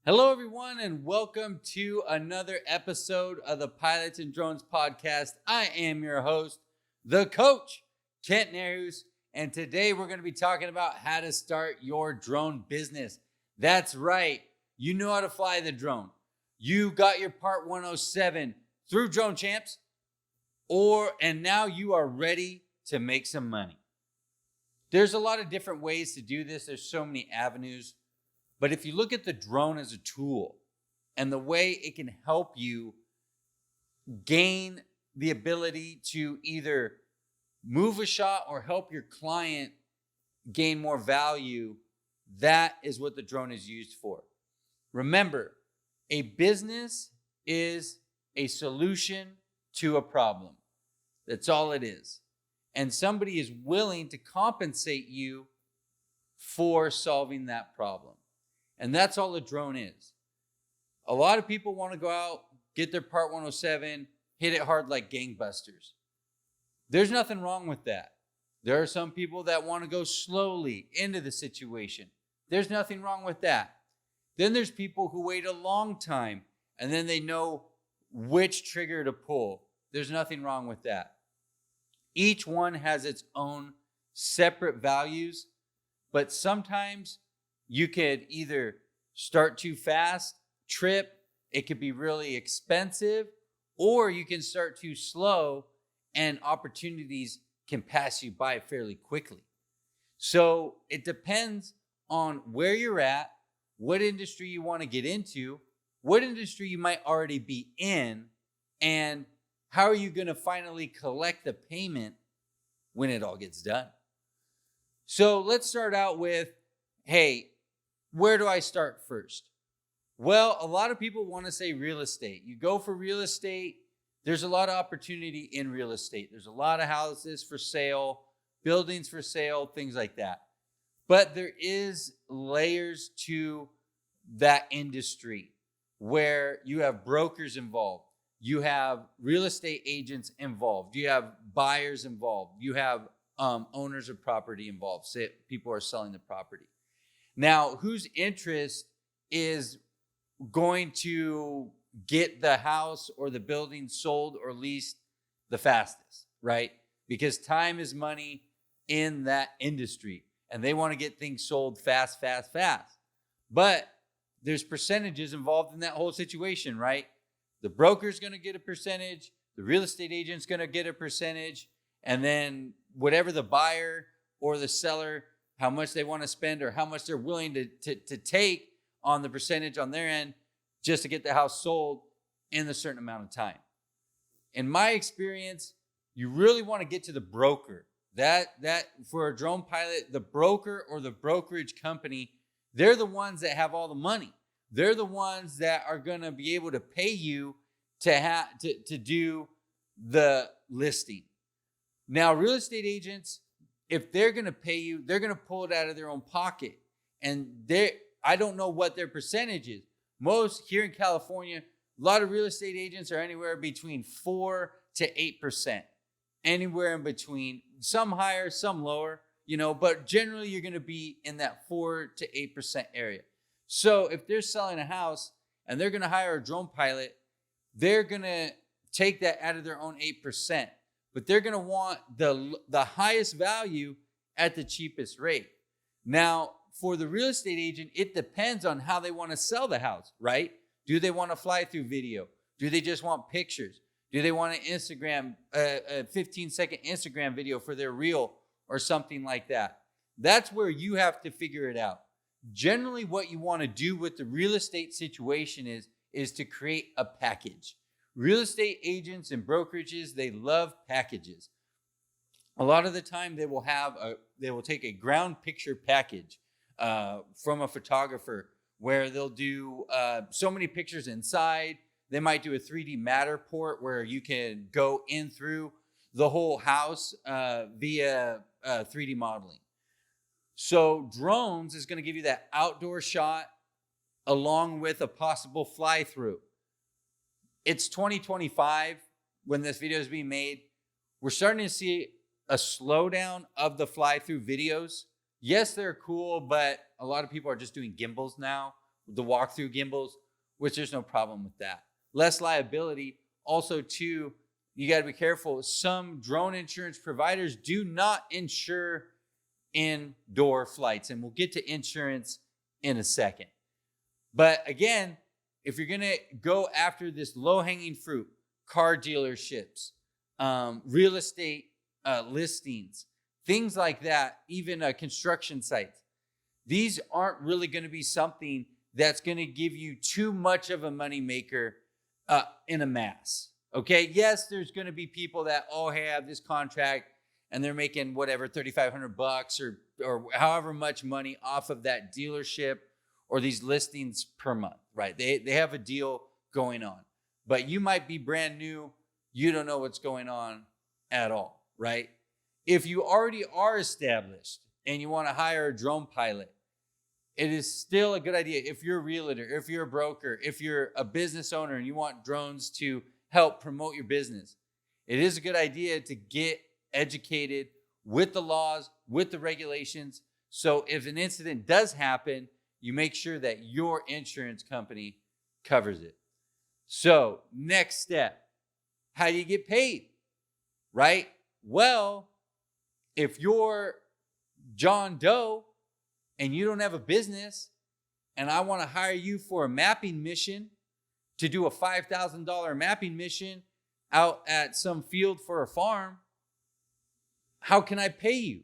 Hello, everyone, and welcome to another episode of the Pilots and Drones podcast. I am your host, the coach, Kent Nehrus, and today we're going to be talking about how to start your drone business. That's right. You know how to fly the drone. You got your Part 107 through Drone Champs, and now you are ready to make some money. There's a lot of different ways to do this. There's so many avenues. But if you look at the drone as a tool and the way it can help you gain the ability to either move a shot or help your client gain more value, that is what the drone is used for. Remember, a business is a solution to a problem. That's all it is. And somebody is willing to compensate you for solving that problem. And that's all a drone is. A lot of people want to go out, get their Part 107, hit it hard like gangbusters. There's nothing wrong with that. There are some people that want to go slowly into the situation. There's nothing wrong with that. Then there's people who wait a long time and then they know which trigger to pull. There's nothing wrong with that. Each one has its own separate values, but sometimes you could either start too fast, trip, it could be really expensive, or you can start too slow and opportunities can pass you by fairly quickly. So it depends on where you're at, what industry you want to get into, what industry you might already be in, and how are you going to finally collect the payment when it all gets done. So let's start out with, hey, where do I start first? Well, a lot of people want to say real estate. You go for real estate, there's a lot of opportunity in real estate. There's a lot of houses for sale, buildings for sale, things like that. But there is layers to that industry where you have brokers involved. You have real estate agents involved. You have buyers involved. You have owners of property involved. Say people are selling the property. Now, whose interest is going to get the house or the building sold or leased the fastest, right? Because time is money in that industry, and they want to get things sold fast. But there's percentages involved in that whole situation, right? The broker's going to get a percentage, the real estate agent's going to get a percentage, and then whatever the buyer or the seller, how much they want to spend or how much they're willing to take on the percentage on their end just to get the house sold in a certain amount of time. In my experience, you really want to get to the broker. That for a drone pilot, the broker or the brokerage company, they're the ones that have all the money. They're the ones that are going to be able to pay you to do the listing. Now, real estate agents, if they're going to pay you, they're going to pull it out of their own pocket. And I don't know what their percentage is. Most here in California, a lot of real estate agents are anywhere between 4 to 8%. Anywhere in between, some higher, some lower, but generally you're going to be in that 4 to 8% area. So if they're selling a house and they're going to hire a drone pilot, they're going to take that out of their own 8%. But they're going to want the highest value at the cheapest rate. Now, for the real estate agent, it depends on how they want to sell the house, right? Do they want to fly through video? Do they just want pictures? Do they want an Instagram, a 15-second Instagram video for their reel or something like that? That's where you have to figure it out. Generally, what you want to do with the real estate situation is to create a package. Real estate agents and brokerages, they love packages. A lot of the time they will take a ground picture package from a photographer where they'll do so many pictures inside. They might do a 3D Matterport where you can go in through the whole house via 3D modeling. So drones is going to give you that outdoor shot along with a possible fly through. It's 2025 when this video is being made. We're starting to see a slowdown of the fly-through videos. Yes, they're cool, but a lot of people are just doing gimbals now the walkthrough gimbals, which there's no problem with that. Less liability. Also, too, you got to be careful. Some drone insurance providers do not insure indoor flights, and we'll get to insurance in a second. But again, if you're going to go after this low-hanging fruit, car dealerships, real estate listings, things like that, even construction sites, these aren't really going to be something that's going to give you too much of a moneymaker in a mass. Okay, yes, there's going to be people that have this contract and they're making whatever $3,500 or however much money off of that dealership or these listings per month, right? They have a deal going on, but you might be brand new. You don't know what's going on at all, right? If you already are established and you want to hire a drone pilot, it is still a good idea. If you're a realtor, if you're a broker, if you're a business owner and you want drones to help promote your business, it is a good idea to get educated with the laws, with the regulations. So if an incident does happen, you make sure that your insurance company covers it. So next step, how do you get paid, right? Well, if you're John Doe and you don't have a business and I want to hire you for a mapping mission to do a $5,000 mapping mission out at some field for a farm, how can I pay you?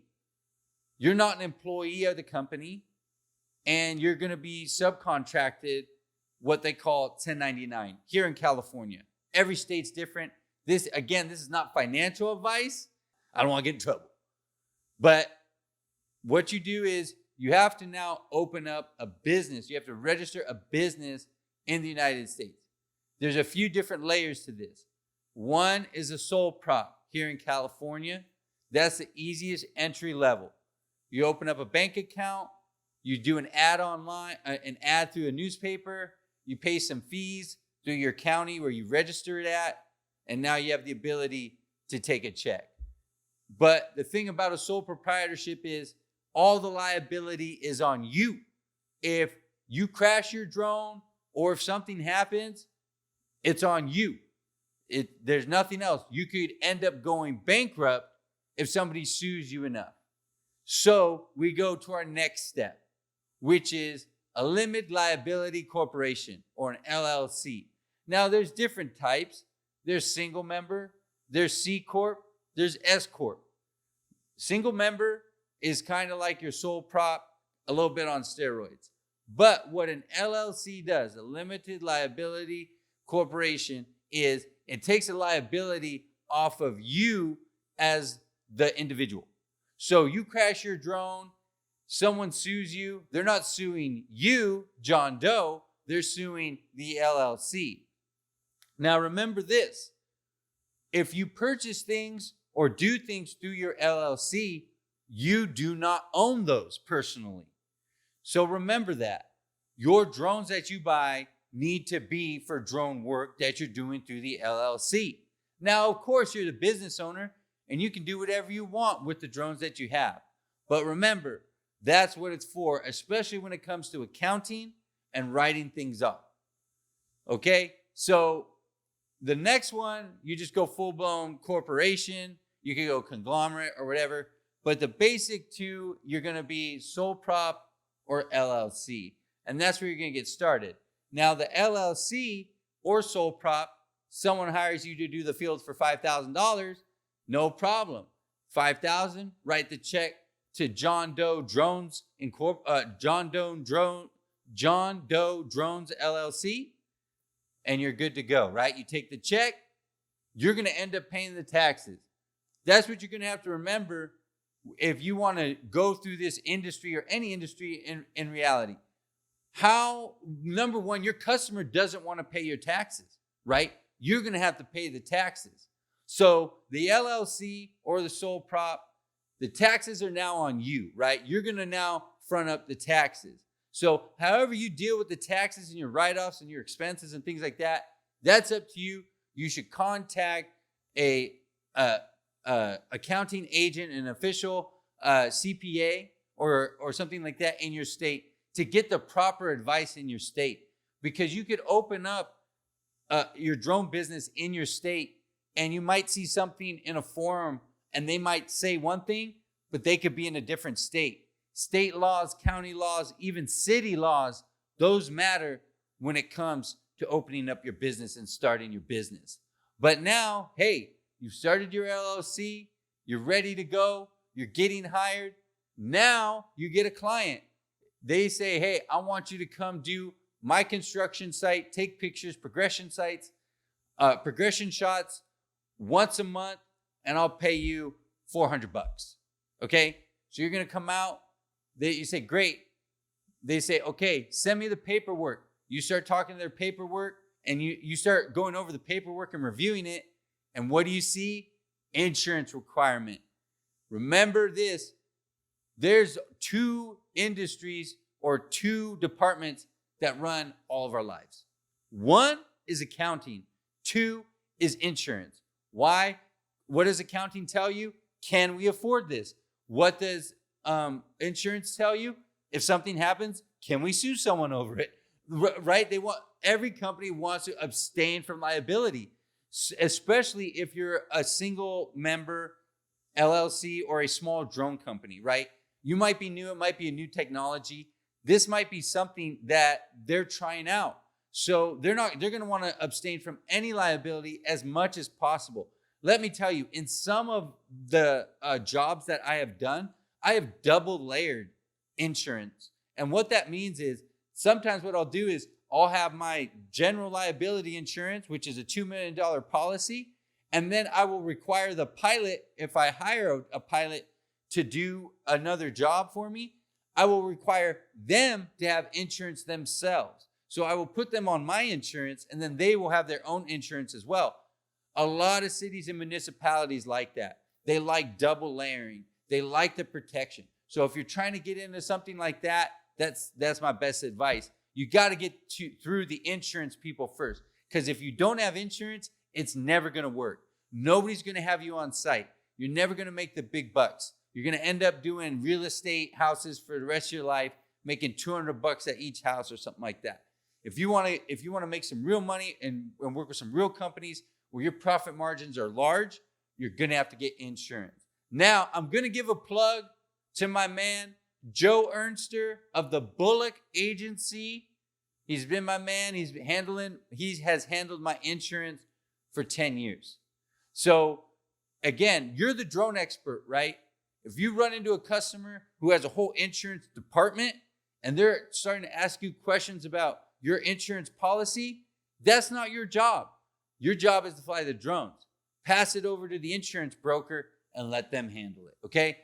You're not an employee of the company and you're going to be subcontracted, what they call 1099 here in California. Every state's different. This is not financial advice. I don't want to get in trouble. But what you do is you have to now open up a business. You have to register a business in the United States. There's a few different layers to this. One is a sole prop here in California. That's the easiest entry level. You open up a bank account. You do an ad online, an ad through a newspaper. You pay some fees through your county where you register it at. And now you have the ability to take a check. But the thing about a sole proprietorship is all the liability is on you. If you crash your drone or if something happens, it's on you. There's nothing else. You could end up going bankrupt if somebody sues you enough. So we go to our next step, which is a limited liability corporation or an LLC. Now there's different types. There's single member, there's C Corp, there's S Corp. Single member is kind of like your sole prop, a little bit on steroids. But what an LLC does, a limited liability corporation, is it takes a liability off of you as the individual. So you crash your drone, someone sues you. They're not suing you, John Doe. They're suing the LLC. Now remember this. If you purchase things or do things through your LLC, you do not own those personally. So remember that. Your drones that you buy need to be for drone work that you're doing through the LLC. Now, of course, you're the business owner and you can do whatever you want with the drones that you have. But remember, that's what it's for, especially when it comes to accounting and writing things up. Okay? So the next one, you just go full-blown corporation. You can go conglomerate or whatever. But the basic two, you're going to be sole prop or LLC. And that's where you're going to get started. Now, the LLC or sole prop, someone hires you to do the fields for $5,000, no problem. $5,000, write the check to John Doe Drones John Doe Drones LLC, and you're good to go, right? You take the check, you're going to end up paying the taxes. That's what you're going to have to remember if you want to go through this industry or any industry in reality. Number one, your customer doesn't want to pay your taxes, right? You're going to have to pay the taxes. So the LLC or the sole prop, the taxes are now on you, right? You're going to now front up the taxes. So however you deal with the taxes and your write-offs and your expenses and things like that, that's up to you. You should contact a accounting agent, an official CPA or something like that in your state to get the proper advice in your state, because you could open up your drone business in your state, and you might see something in a forum and they might say one thing, but they could be in a different state. State laws, county laws, even city laws, those matter when it comes to opening up your business and starting your business. But now, hey, you've started your LLC, you're ready to go, you're getting hired. Now you get a client. They say, hey, I want you to come do my construction site, take pictures, progression shots once a month, and I'll pay you $400. Okay? So you're going to come out. You say, great. They say, okay, send me the paperwork. You start talking to their paperwork, and you start going over the paperwork and reviewing it. And what do you see? Insurance requirement. Remember this. There's two industries or two departments that run all of our lives. One is accounting. Two is insurance. Why? What does accounting tell you? Can we afford this? What does insurance tell you? If something happens, can we sue someone over it? Right? Every company wants to abstain from liability, especially if you're a single member LLC or a small drone company, right? You might be new. It might be a new technology. This might be something that they're trying out. So they're going to want to abstain from any liability as much as possible. Let me tell you, in some of the jobs that I have done, I have double layered insurance. And what that means is sometimes what I'll do is I'll have my general liability insurance, which is a $2 million policy. And then I will require the pilot, if I hire a pilot to do another job for me, I will require them to have insurance themselves. So I will put them on my insurance, and then they will have their own insurance as well. A lot of cities and municipalities like that. They like double layering. They like the protection. So if you're trying to get into something like that, that's my best advice. You got to get through the insurance people first, because if you don't have insurance, it's never going to work. Nobody's going to have you on site. You're never going to make the big bucks. You're going to end up doing real estate houses for the rest of your life, making $200 at each house or something like that. If you want to make some real money and work with some real companies where your profit margins are large, you're going to have to get insurance. Now, I'm going to give a plug to my man, Joe Ernster of the Bullock Agency. He's been my man. He has handled my insurance for 10 years. So again, you're the drone expert, right? If you run into a customer who has a whole insurance department and they're starting to ask you questions about your insurance policy, that's not your job. Your job is to fly the drones. Pass it over to the insurance broker and let them handle it, okay?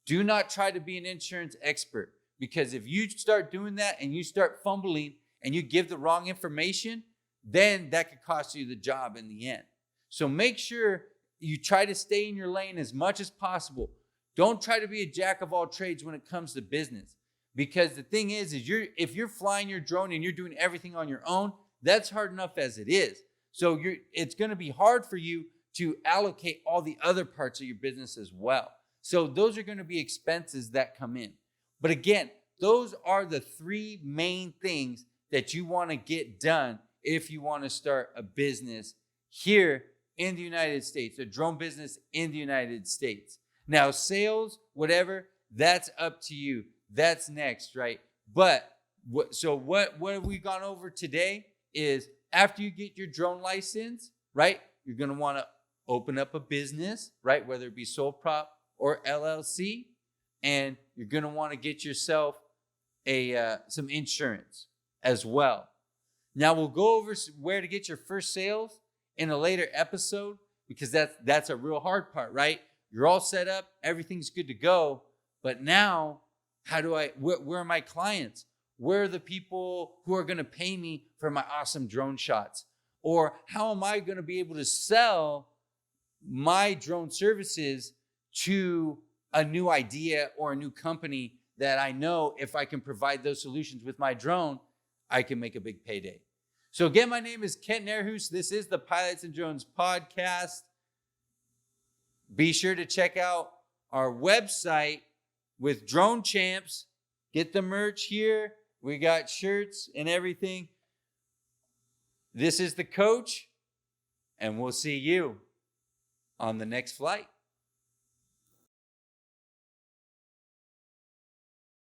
Do not try to be an insurance expert, because if you start doing that and you start fumbling and you give the wrong information, then that could cost you the job in the end. So make sure you try to stay in your lane as much as possible. Don't try to be a jack of all trades when it comes to business, because the thing is if you're flying your drone and you're doing everything on your own, that's hard enough as it is. So it's going to be hard for you to allocate all the other parts of your business as well. So those are going to be expenses that come in. But again, those are the three main things that you want to get done if you want to start a business here in the United States, a drone business in the United States. Now, sales, whatever, that's up to you. That's next, right? But what have we gone over today is after you get your drone license, right, you're going to want to open up a business, right, whether it be sole prop or LLC, and you're going to want to get yourself some insurance as well. Now, we'll go over where to get your first sales in a later episode, because that's a real hard part, right? You're all set up, everything's good to go, but now where are my clients? Where are the people who are going to pay me for my awesome drone shots? Or how am I going to be able to sell my drone services to a new idea or a new company that I know if I can provide those solutions with my drone, I can make a big payday. So again, my name is Kent Nerhus. This is the Pilots and Drones podcast. Be sure to check out our website with Drone Champs. Get the merch here. We got shirts and everything. This is the coach, and we'll see you on the next flight.